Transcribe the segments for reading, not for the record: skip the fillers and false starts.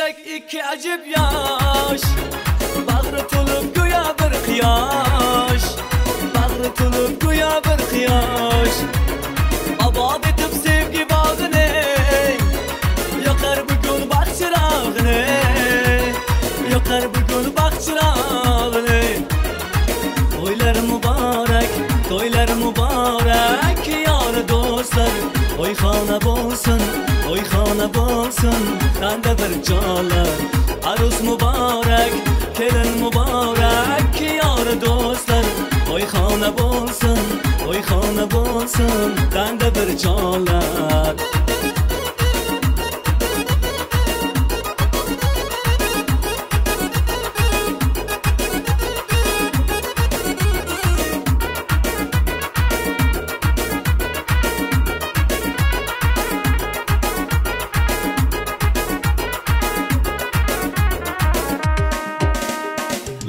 mübarek iki acib yaş, bag'ri to'lib go'yo bir quyosh, bag'ri to'lib go'yo bir quyosh. Obod etib sevgi bog'ini, yoqar bugun baxt chirog'ini, yoqar bugun baxt chirog'ini. To'ylar muborak, to'ylar muborak, yor do'stlar, to'yxona bo'lsin, to'yxona bo'lsin, tanda bir jolar. Arus muborak, kelin muborak, yor do'stlar, to'yxona bo'lsin, to'yxona bo'lsin, tanda bir jolar.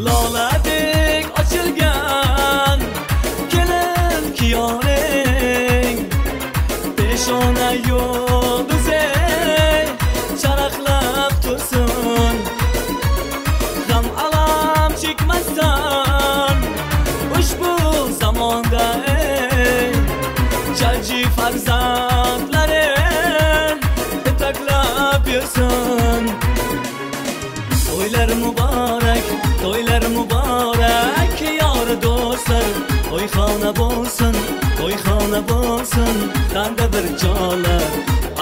Loladek ochilgan kelin kiyoring, peshona yulduzi charaqlab tursin. G'am alam chekmasdan ushbu zamonda jajji farzandlarin etaklab yursin. To'ylar muborak, to'ylar muborak, yor do'stlar, to'yxona bo'lsin, to'yxona bo'lsin, tanda bir jolar.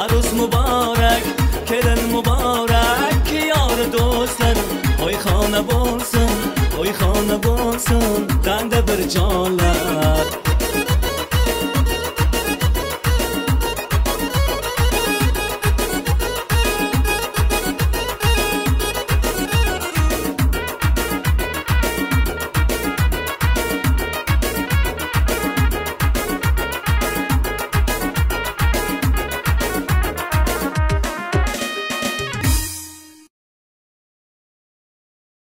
Arus muborak, kelin muborak, yor do'stlar, to'yxona bo'lsin, to'yxona bo'lsin, tanda bir jolar.